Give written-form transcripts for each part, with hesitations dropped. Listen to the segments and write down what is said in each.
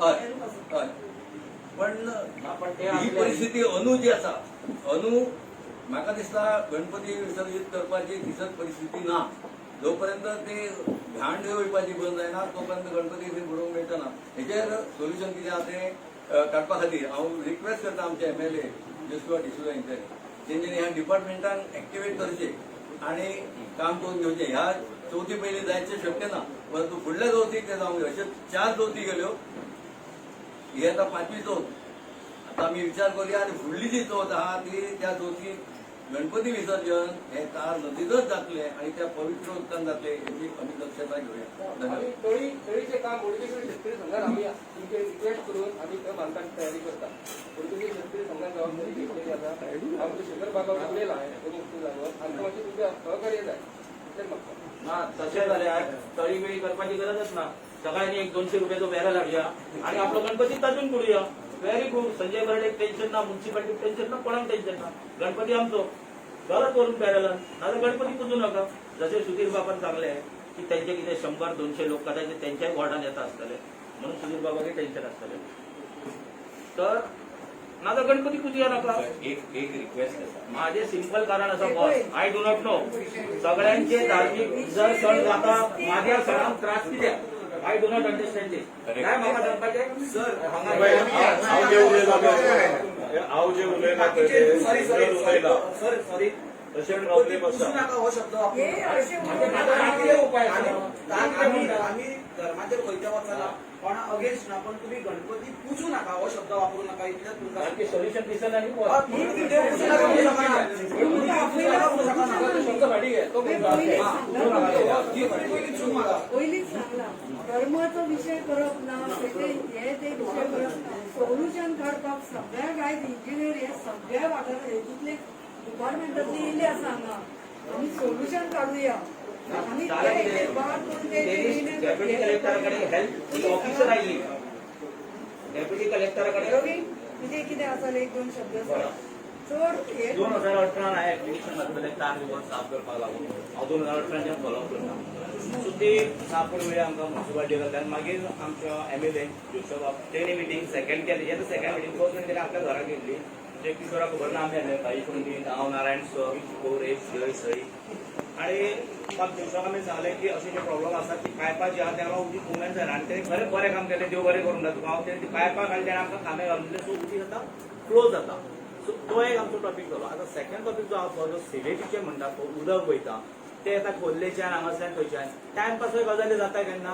हय हय पण ही परिस्थिती अंदू जी आसा अंदू म्हाका दिसता गणपती विसर्जीत करपाची दिसत परिस्थिती ना. जोपर्यंत ते घाण वयपाची बंद जायना तोपर्यंत गणपती थंय बुडोवंक मेळटना. हेजेर सोल्युशन कितें आहा तें काडपा खातीर हांव रिक्वेस्ट करता आमचे MLA जसवा डिसोजा यांचे तेंच्यांनी ह्या डिपार्टमेंटान एक्टिवेट करचे आणि काम करून घेवचें. ह्या चवथी पयलीं जायचें शक्य ना, परंतु फुडल्या चवथीक ते जावंक जाय. अश्यो 4 चवथी गेल्यो, ही आता 5वी चवथ. आता आमी विचार करूया आनी फुडली जी चवथ आहा ती त्या चवथीक गणपती विसर्जन हे तार नदीतच जातले आणि त्या पवित्र उदकान जातले हेची आमी दक्षता घेवया. धन्यवाद. तळीचे काम ओडगेश्वरी शेतकरी संघात आम्ही तुमचे रिक्वेस्ट करून आम्ही ते बांधकामाची तयारी करता. ओडगेश्वरी शेतकरी संघात जबाबदारी घेतलेली आता आमचे शेखर बागावर लागलेला आहे मुक्त जागेवर आमचं मातशें तुमचे सहकार्य जाय तेच मागता. ना तशें जाल्यार तळी वेळी करपाची गरजच ना. सगळ्यांनी एक 200 रुपयाचो बॅरल हाडुया आणि आपलो गणपती तातून करूया. Very good. संजय बर्डेक टेन्शन ना, म्युन्सिपाल्टीक टेन्शन ना, कोणाक टेन्शन ना. गणपती आमचो घरात करून बॅरलान नाजाल्यार गणपती पुजू नका. जसे सुधीर बाबान सांगले की त्यांचे कितें 100-200 लोक कदाचित त्यांच्याच वॉर्डान येता आसतले म्हणून सुधीर बाबाचे टेन्शन आसतले. तर नाजाल्यार गणपती पुजूया नका. एक रिक्वेस्ट आसा. माझे सिंपल कारण असं boss I do not know सगळ्यांचे धार्मिक जर सण जाता माझ्या सणाक त्रास कित्याक आय डू नॉट अंडरस्टँड दिस. काय म्हाका सांगपाचें सर हांव जे उलयला सर सॉरी तशें प्रॉब्लेम आसा. हो शब्द उपाय आम्ही धर्माचेर खंयच्या वचना कोणा अगेन्स्ट ना, पण तुम्ही गणपती पूजू नका हो शब्द वापरू नका. इतलेच तुमकां सोल्युशन दिसना न्ही पयलींच सांगला धर्माचो विषय करप ना, हे ते विषय करप सोल्युशन काडपाक सगळ्या आयज इंजिनियर हे सगळ्या वाठारांत हेतूंतले डिपार्टमेंटांतले येयले आसा हांगा. आमी सोल्युशन काडुया. आमी डेप्युटी कलेक्टराकडे हेल्थ ऑफिसर आयली. डेप्युटी कलेक्टराकडे रवी कितें कितें आसा 1-2 शब्द चड हे 2018 हांवें एप्लिकेशन घातलेलें तार विभाग साफ करपाक लागून. हांव 2018च्यान फॉलो करता. सो ती साफ करून वेळी आमकां म्युन्सिपाल्टी घातल्यान मागीर आमच्या MLA जोसफ तेणी मिटींग सेकंड केली. हे सेकंड मिटींग फर्स्ट मिटींग तेणी आपल्या घरा घेतली. जे किशोरा खबर ना आमी आसले भाई पंडीत हांव नारायण सर कोरेश जय सई आणि म्हाका दिवसाक आमी सांगलें की अशें जे प्रॉब्लम आसा की पायपां जी आहा तें आमकां उदीक मुवमेंट जायना आनी तेणी खरें बरें काम केलें. देव बरें करूं ना तुका. हांव तेणी पायपां घालून तेणें आमकां खांबे घालून दिले सो उदीक जाता क्लोज जाता. सो तो एक आमचो टॉपीक जालो. आतां सेकंड टॉपीक जो आसा जो सिवेजीचें म्हणटा तो उदक वयता ते येता खोल्लेच्यान हांगासल्यान थंयच्यान टायमपासूय गजाली जाता केन्ना.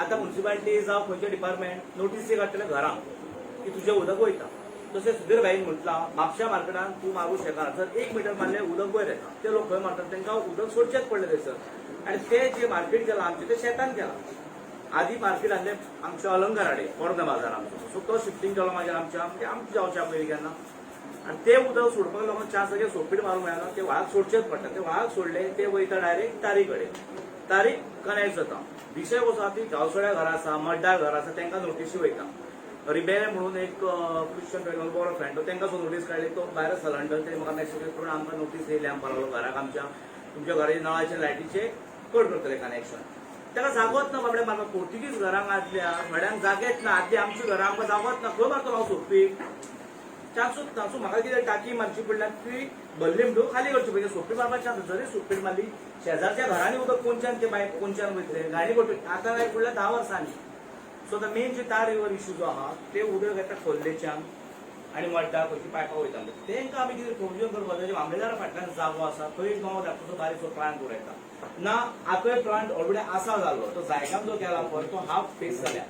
आतां म्युन्सिपाल्टी जावं खंयचें डिपार्टमेंट नोटीस काडटले घरां की तुजें उदक वयता. तशें सुधीर भाईन म्हटलां म्हापशा मार्केटान तूं मारूं शकना. जर 1 मीटर मारलें उदक वयर येता. ते लोक खंय मारतात तांकां उदक सोडचेंच पडलें थंयसर. आनी तें जें मार्केट केलां आमचें तें शेतान केलां. आदी मार्केट आसलें आमच्या अलंकाराडे पोरना बाजार आमचो. सो तो शिफ्टिंग केलो म्हाज्या आमच्या म्हणजे आमचें जावच्या पयलीं केन्ना. आनी तें उदक सोडपाक लागून चार जाग्यार सोडपीट मारूंक मेळना. ते व्हाळाक सोडचेच पडटा. ते व्हाळाक सोडले ते वयता डायरेक्ट तारी कडेन. तारीक कनेक्ट जाता. विशय कसो आसा ती गांवसड्या घरां आसा मड्डार घरां आसा तांकां नोटीसी वयता. रिबेरे म्हणून एक क्रिश्चन बरो फ्रेंड तांकां सो नोटीस काडली. तो भायर सलंडर ते म्हाका मॅसेज करून आमकां नोटीस येयली आमकां लागलो घराक आमच्या तुमच्या घराचे नळाचे लायटीचे कट करतले कनेक्शन. ताका जागोच ना बाबडे म्हाका पोर्तुगीज घरांक आदल्या थोड्यांक जागेच ना. आदली आमची घरां आमकां जागोच ना. खंय मारतलो हांव सोडपीट चान्सूच ना. सो म्हाका कितें टाकी मारची पडल्यार ती भरली म्हणटून खाली करची पडली. सोडपीट मारपाक चान्स जरी सोडपीट मारली शेजारच्या घरांनी उदक कोणच्यान ते बायक कोणच्यान वयतले गाडी पडटली. आतां काय पडल्या 10 वर्सांनी. सो द मेन जे तार रिवर इश्यू जो आहा ते उदक येता खोल्लेच्यान आनी मड्डा खंयची पायपां वयता तांकां आमी कितें प्रोविजन करपाक जाय. मामलेदारा फाटल्यान जागो आसा थंय नवो धाकटोसो बारीकसो प्लांट उडयता ना. आतां प्लांट ऑलरेडी आसा जाल्लो तो जायकाम जो केला पळय तो हाफ फेस जाल्या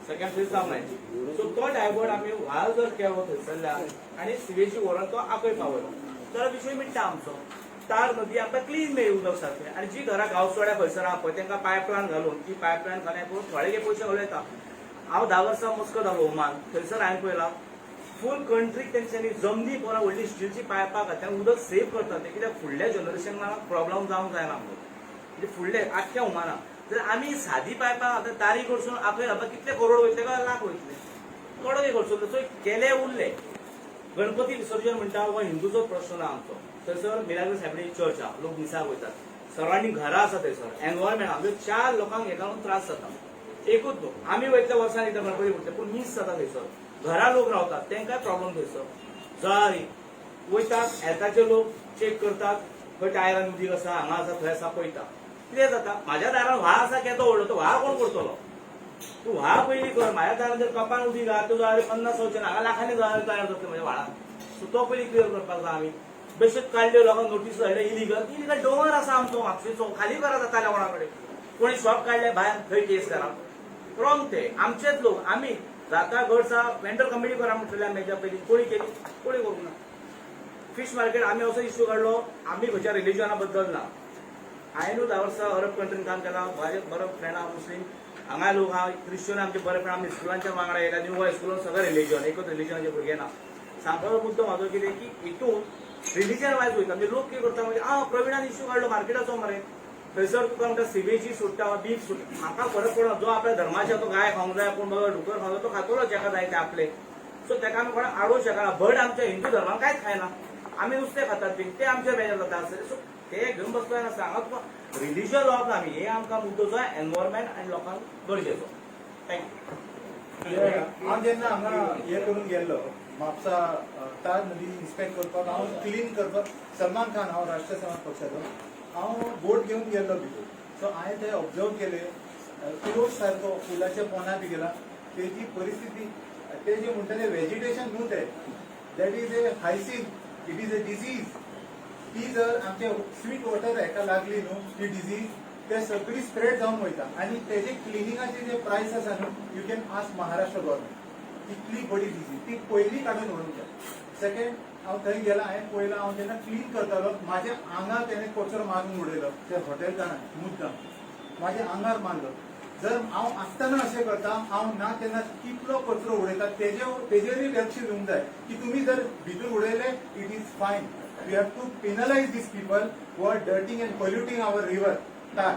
सेकंड फेस जावंक ना. सो तो डायवर्ट आमी व्हाल जर केलो थंयसरल्यान आनी सिवेजी व्हरून तो आकय पावयलो जाल्यार विशय मिटता आमचो. तार नदी आमकां क्लीन मेळ्ळी उदक सारकें. आनी जी घरां गांवसड्या खंयसर आहा पळय तांकां पायपलायन घालून ती पायपलायन घालून पळोवन थोडे जे पयशे घालूं येता. हांव 10 वर्सां मस्को जालो ओमान. थंयसर हांवें पळयलां फूल कंट्रीक तेंच्यांनी जमनी बरो व्हडली स्टीलची पायपां घातल्यान उदक सेव करता. ते कित्याक फुडल्या जनरेशनाक प्रॉब्लम जावंक जायना आमकां. म्हणजे फुडले आख्या ओमाना जर आमी सादी पायपां आतां तारी कडसून आपले घालपाक कितले करोड वयतले काय लाख वयतले. करोड कडसून सो केले उरले. गणपती विसर्जन म्हणटा हो हिंदूचो प्रश्न ना आमचो. थंयसर मिराकल सायबीण चर्च आहा लोक दिसाक वयतात. सरावंडींग घरां आसा थंयसर एनवायरमेंट म्हणजे 4 लोकांक एका त्रास जाता. एकूच न्हू आमी वयतल्या वर्सान एकदां गणपती म्हणटले पूण मीस जाता थंयसर घरा लोक रावतात तांकांय प्रॉब्लेम थंयसर जळारी वयतात हेल्थाचे लोक चेक करतात खंय टायरान उदीक आसा हांगा आसा थंय आसा पळयता कितें जाता म्हाज्या दारान व्हाळ आसा केदो व्हडलो तो व्हाळ कोण करतलो तूं व्हाळ पयलीं कर म्हाज्या दारान जर कपान उदीक आहा तो जळारी 50 संवचे हांगा लाखांनी जळारी तयार जातले म्हाज्या व्हाळान सो तो पयलीं क्लियर करपाक जाय आमी बेश्टेच काडल्यो लोकांक नोटीस धाडले इलिगल डोंगर आसा आमचो म्हापशेचो खाली करा जाताल्या कोणा कडेन कोणी शॉप काडले भायर थंय केस करा रॉंग ते आमचेच लोक आमी जाता घडसा वेंडर कमिटी करा म्हटलें आमी हेच्या पयलीं कोणी केली कोणी करूंक ना फिश मार्केट आमी असो इश्यू काडलो आमी खंयच्या रिलिजना बद्दल ना हांवेंनूच 10 वर्सां अरब कंट्रीन काम केलां म्हाजे बरो फ्रेंड आहा मुस्लीम हांगा लोक आहा क्रिश्चन आमचे बरे फ्रेंड आमी स्कुलांच्या वांगडा येयला न्यू गोवा स्कुलान सगळे रिलिजन एकच रिलिजनाचे भुरगे ना सांगपाचो मुद्दो म्हाजो कितें की हितून रिलिजन वायज वयता म्हणजे लोक कितें करता म्हणजे प्रवीणान इश्यू काडलो मार्केटाचो मरे थंयसर तुका म्हणटा सीवेजी सुट्टा बीफ सुट्टा म्हाका फरक पडना जो आपल्या धर्माचे तो गाय खावंक जाय कोण बाबा डुकर खावंक जाय तो खातलो जेका जाय ते आपले सो तेका आमी कोणाक आडोवंक शकना भट आमच्या हिंदू धर्मान कांयच खायना आमी नुस्तें खातात बीन ते आमचे बेजार जाता आसतले सो ते घेवन बसलो ना सांगा तुका रिलिजन लॉक आमी हे आमकां मुद्दो जो एनवायरमेंट आनी लोकांक गरजेचो थँक्यू हांव जेन्ना हांगा हे करून गेल्लो म्हापसा ताज नदी इन्स्पेक्ट करपाक हांव क्लीन करपाक सलमान खान हांव राष्ट्रीय समाज पक्षाचो हांव बोट घेवन गेल्लो भितर सो हांवें थंय ऑब्जर्व केले फिरोज सारको फुलाच्या पोंदा बी गेला तेजी परिस्थिती ते जे म्हणटाले वेजिटेशन न्हू ते that is a hyacinth it is a disease ती जर आमचे स्वीट वॉटर हेका लागली न्हू ती डिजीज ते सगळी स्प्रेड जावन वयता आनी तेजे क्लिनिंगाचे जे प्रायस आसा न्हू you can ask Maharashtra government कितली बडी डिजीज ती पयली काडून व्हरूंक जाय सेकंड हांव थंय गेला हांवें पयला हांव जेन्ना क्लीन करतालो म्हाज्या आंगार तेणें कचरो मारून उडयलो त्या हॉटेल जाणां मुद्दाम म्हाज्या आंगार मारलो जर हांव आसतना अशें करता हांव ना तेन्ना कितलो कचरो उडयता तेजेरूय लक्ष दिवंक जाय की तुमी जर भितर उडयले it is fine we have to penalise these people who are dirtying and polluting our river तार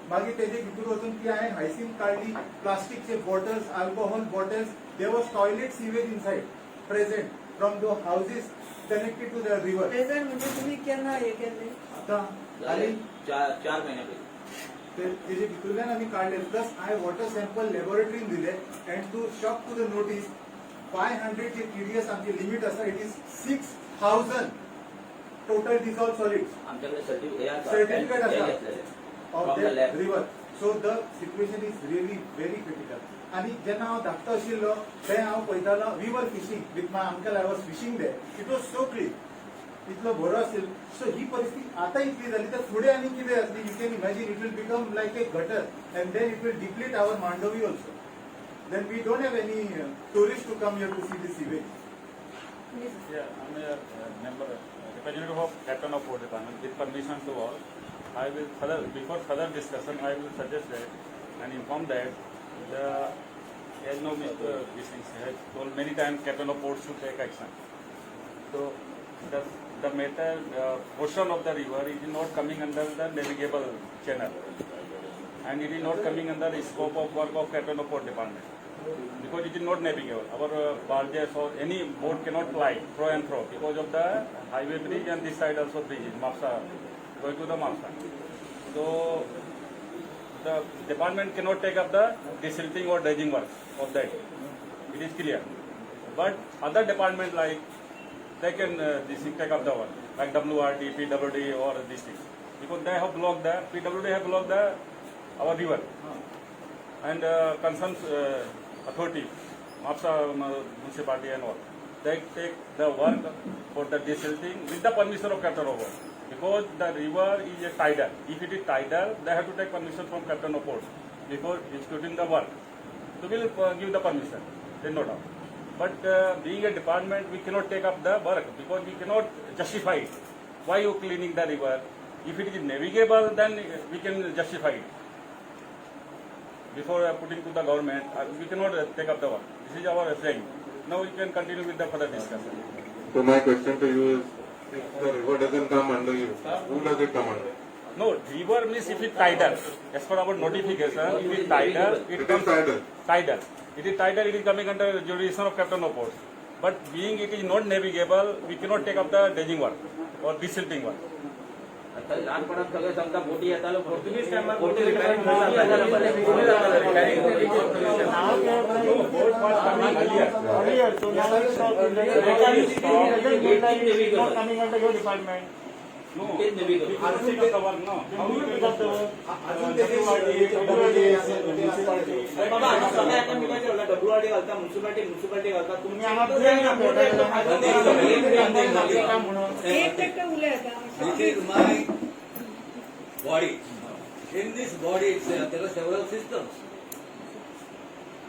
मागीर तेजे भितर वचून ती हांवें हायसीन काडली प्लास्टीकचे bottles alcohol bottles there was toilet sewage inside present from the houses connected to the river present म्हणजे तुम्ही केन्ना हे केले आता आनी 4 महिन्या पयलीं तेजे भितरल्यान आमी काडले प्लस हांवें वॉटर सॅम्पल लॅबोरेटरीन दिले and to shock to the notice 500 जे TDS आमची लिमिट आसा it is 6000 total dissolve solids आमच्याकडे सर्टिफिकेट आसा of the river so the situation is really very critical आनी जेन्ना हांव धाकटो आशिल्लो थंय हांव पळयतालो we were fishing with my uncle I was fishing there it was so clean इतलो बरो आशिल्लो सो ही परिस्थिती आतां इतली जाली तर फुडें आनी कितें जातली you can imagine it will become like a gutter and then it will deplete our Mandovi also then we don't have any tourist to come here to see the sewage Yeah, I'm a member, representative of Captain of Port Department. With permission to all, I will before further discussion, I will suggest that and inform that as no Mr. Bisings has told many times, Captain of Port should take action. So the matter portion of the river is not coming under the navigable channel, and it is not coming under the scope of work of Captain of Port Department. Because it is not navigable. Our barges or any boat cannot ply pro and fro because of the highway bridge and this side also bridge is Mapsa, going to the Mapsa. So the department cannot take up the desilting or dredging work of that. It is clear. But other department like they can take up the work like WRD, PWD or these things because they have blocked the PWD have blocked the our river and concerned authority, Mapsa municipality and all. They take the work for the desilting with the permission of Captain of Port. Because the river is a tidal. If it is tidal, they have to take permission from Captain of Port before executing the work. So we will give the permission, then no doubt. But being a department, we cannot take up the work because we cannot justify it. Why you cleaning the river? If it is navigable, then we can justify it. Before putting to the government, we cannot take up the work. This is our saying. Now we can continue with the further discussion. So my question to you is, if the river doesn't come under you, who does it come under? No, river means if it's tidal. As per our notification, if it's tidal, It is tidal. Tidal. It is tidal, it is coming under jurisdiction of Captain of Port. But being it is not navigable, we cannot take up the dredging work or desilting work. लहानपणात सगळे सांगता बोटी येतालो पोर्तुगीज टायमार बोटी बोट repairing was coming earlier, so now it's not in the not coming under your department. No, it's the cover, no. How do you pick up the बाबा आता सगळ्या आता मी काय केलं WRD घालता म्युनिसिपालिटी घालता तुम्ही एक टक्के उलयता This is my body. In this body itself, there are several systems.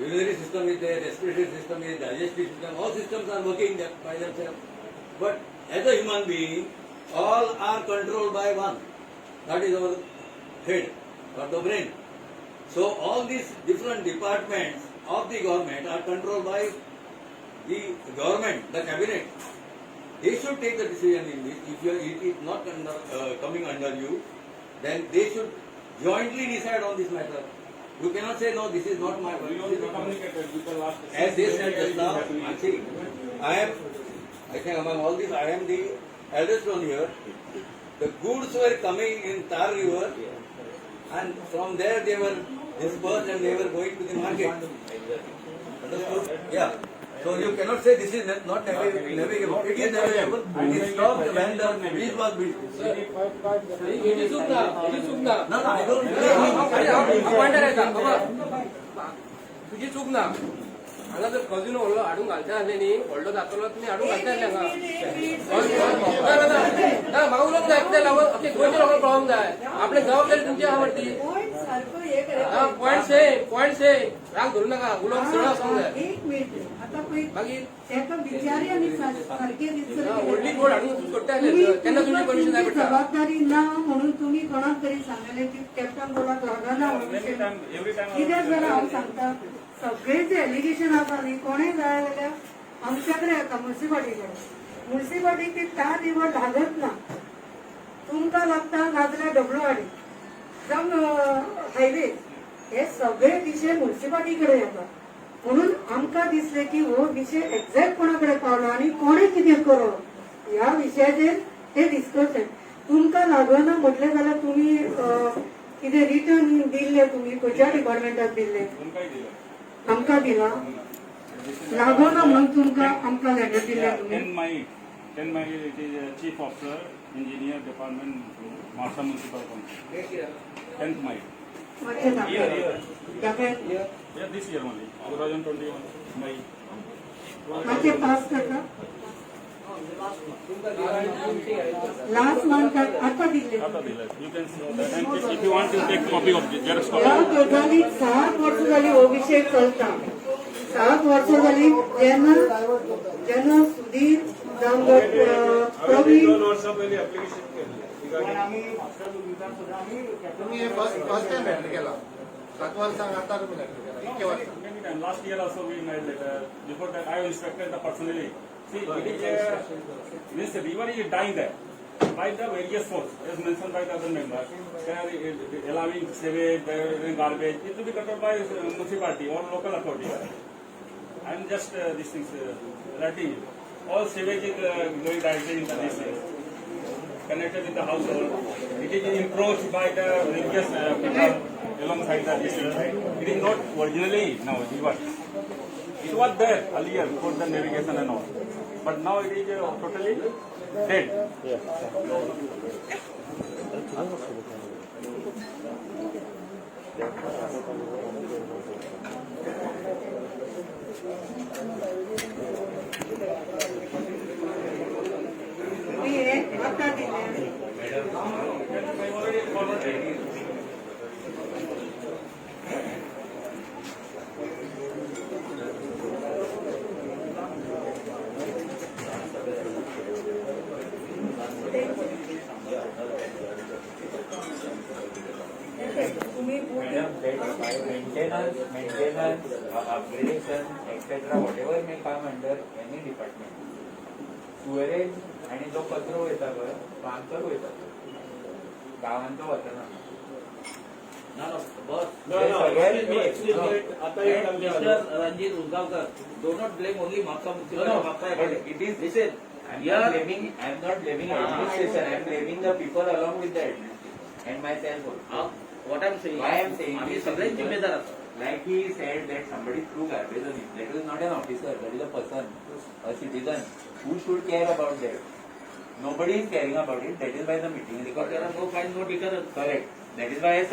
Urinary system is there, respiratory system is, digestive system, all systems are working by themselves. But as a human being, all are controlled by one. That is our head or the brain. So all these different departments of the government are controlled by the government, the cabinet. They should take the decision in this. If it is not coming under you, then they should jointly decide on this matter. You cannot say, no, this is not my work. we also communicated with the last. As they said just now, see, I think among all these, I am the eldest one here. The goods were coming in Tar River, and from there they were dispersed and they were going to the market. Understood? Yeah. So you cannot say this is not navigable. It is navigable. It stopped when the bridge was built. इथे चूक ना No, I don't. Point आहे का बाबा तुझी चूक ना हांगा जर कजिनो व्हडलो हाडून घालता आसले न्ही व्हडलो जातलो तुमी हाडून घालता आसले हांगा ना म्हाका उलोवंक जाय कित्याक लागून गोंयच्या लोकांक कळोवंक जाय आपली जबाबदारी तुमची आहा वरती पॉइंट सारखं हे करता पॉइंट से राग धरू नाका उलोवंक सरळ आसूंक जाय एक मिनिट आता पळय मागीर तेका बिचारी आनी सारखे दिसतले व्हडली बोर्ड हाडून सोडटा आसले तेन्ना तुमची परमिशन जाय पडटा जबाबदारी ना म्हणून तुम्ही कोणाक तरी सांगले की कॅप्टन बोर्डाक लागना Every time. कित्याक जाल्यार हांव सांगता सगळे जे एलिगेशन आसा न्ही कोणेय जाय जाल्यार आमच्या कडेन येता म्युनिसिपालिटीक ती त्या निवड लागत ना तुमकां लागता गाजल्या WRD जावं हायवे हे सगळे विशय म्युनिसिपालिटी कडेन येता म्हणून आमकां दिसले की हो विषय एक्झॅक्ट कोणा कडेन पावलो आनी कोणे कितें करप ह्या विशयाचेर ते डिस्कशन तुमकां लागना म्हटलें जाल्यार तुमी कितें रिटर्न दिल्ले तुमी खंयच्या डिपार्टमेंटाक दिल्ले आमकां दिला लागना म्हणून तुमकां आमकां लेटर दिले तुमी 10 May it is Chief Officer, Engineer Department, Marsa Municipal Council. 10th May. मातशें दाखय Yeah, this year only, 2021 May. मातशें पास करता लास्ट मंथाक आतां दिल्ले After the election, you can see that. And if you want to take copy of the Xerox ह्या copy. गजालीक 7 वर्सां जाली हो विशय चलता 7 वर्सां जाली जेन्ना सुधीर जावं Pravin Many times. Last year also we made letter. Before that, I inspected the personally. See, it is this river is dying there by the various sources, as mentioned by the other members. They are allowing sewage, they are allowing garbage. It will be controlled by municipality or local authority. I am just these things writing. All sewage is going directly into these things, connected with the household. It is encroached by the various people alongside the district. It is not originally now river. It was there earlier for the navigation and all, but now it is totally dead. तुम्ही हे आतां दिले I already forwarded. तुम्ही maintenance, upgradation, etc. whatever may come under any department. Sewerage आणि जो कचरो वयता पळय तो आमचोच वयता गांवांचो वचना. Mr. Ranjit Udgavkar, do not blame only Mapsa Municipality. It is, listen, I'm Yeah. not blaming administration. I'm blaming the people along with the administration and myself also. What I am saying, Why I'm saying आम्ही this सगळे is जिम्मेदार आहोत. like he said that somebody threw garbage on him. That is not an officer. That is a person, a citizen who should care about that. Nobody is caring about it. That is why the meeting is Because there are recorded. no fines, no deterrents. Correct. That is why I said.